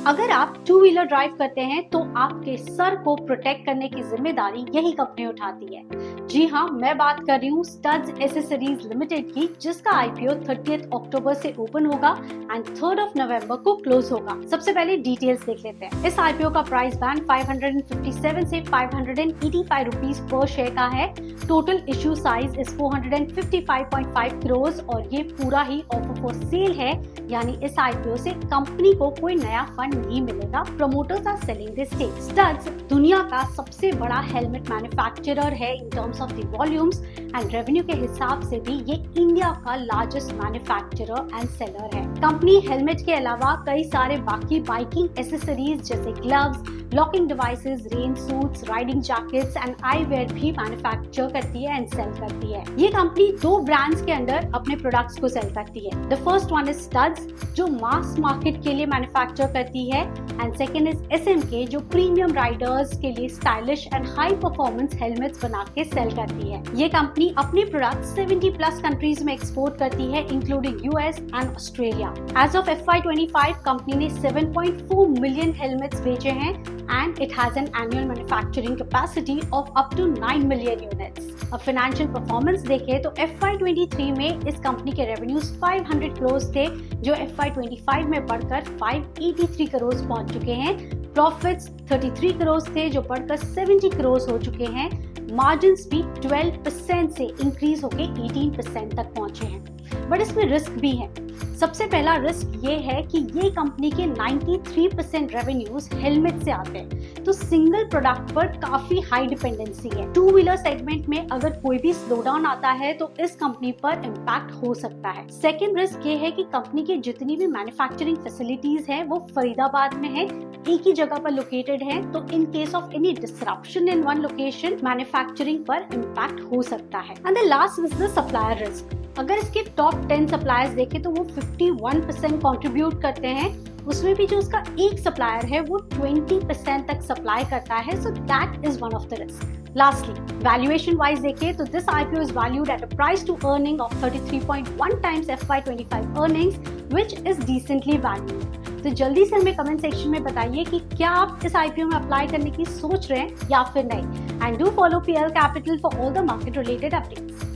अगर आप two wheeler drive करते हैं तो आपके सर को प्रोटेक्ट करने की जिम्मेदारी यही कंपनी उठाती है। जी हाँ, मैं बात कर रही हूँ स्टड्स एसेसरीज लिमिटेड की, जिसका आईपीओ 30 अक्टूबर से ओपन होगा एंड 3 नवंबर को क्लोज होगा। सबसे पहले डिटेल्स देख लेते हैं। इस आईपीओ का प्राइस बैंड 557 से 585 रुपीज पर शेयर का है। Total issue size is 455.5 crore और ये पूरा ही ऑफर फॉर सेल है, यानी इस आईपीओ से कंपनी को कोई नया फंड नहीं मिलेगा। Promoters are selling this stake. Studds दुनिया का सबसे बड़ा हेलमेट मैन्युफैक्चरर है in terms of the volumes and revenue के हिसाब से भी ये इंडिया का लार्जेस्ट मैन्युफैक्चरर एंड सेलर है। कंपनी हेलमेट के अलावा कई सारे बाकी बाइकिंग एसेसरीज जैसे gloves, locking devices, rain suits, riding jackets and eye wear भी मैन्युफैक्चर करती है एंड सेल करती है। ये कंपनी दो ब्रांड्स के अंदर अपने प्रोडक्ट्स को सेल करती है। The first one is studs, जो मास मार्केट के लिए मैन्युफैक्चर करती है, एंड सेकंड इज एसएमके, जो प्रीमियम राइडर्स के लिए stylish and high performance helmets बना के सेल करती है। ये कंपनी अपने प्रोडक्ट्स 70+ कंट्रीज में एक्सपोर्ट करती है, including US and Australia. As of FY25 कंपनी ने 7.4 मिलियन हेलमेट्स बेचे हैं and it has an annual manufacturing capacity of up to 9 million units. अब फाइनेंशियल परफॉर्मेंस देखें तो FY23 में इस कंपनी के रेवेन्यूज 500 करोड़ थे, जो FY25 में बढ़कर 583 करोड़ पहुंच चुके हैं। प्रॉफिट्स 33 करोड़ थे, जो बढ़कर 70 करोड़ हो चुके हैं। मार्जिन्स भी 12% से इंक्रीज होकर 18% तक पहुंचे हैं। बट इसमें रिस्क भी है। सबसे पहला रिस्क ये है कि ये कंपनी के 93% रेवेन्यूज हेलमेट से आते हैं, तो सिंगल प्रोडक्ट पर काफी हाई डिपेंडेंसी है। टू व्हीलर सेगमेंट में अगर कोई भी स्लो डाउन आता है तो इस कंपनी पर इम्पैक्ट हो सकता है। सेकेंड रिस्क ये है कि कंपनी की जितनी भी मैन्युफैक्चरिंग फैसिलिटीज है वो फरीदाबाद में है, एक ही जगह पर लोकेटेड है, तो in case of any disruption in one location manufacturing पर इम्पैक्ट हो सकता है। And the last is the supplier risk. अगर इसके टॉप 10 सप्लायर्स देखें तो वो 51% कंट्रीब्यूट करते हैं, उसमें भी जो उसका एक सप्लायर है वो 20% तक सप्लाई करता है, so that is one of the risk. Lastly, valuation wise देखें तो this IPO is valued at a price to earning of 33.1 times FY25 earnings, which is decently valued. तो जल्दी से हमें कमेंट सेक्शन में बताइए कि क्या आप इस आईपीओ में अप्लाई करने की सोच रहे हैं या फिर नहीं। And do follow PL Capital for all the market related updates.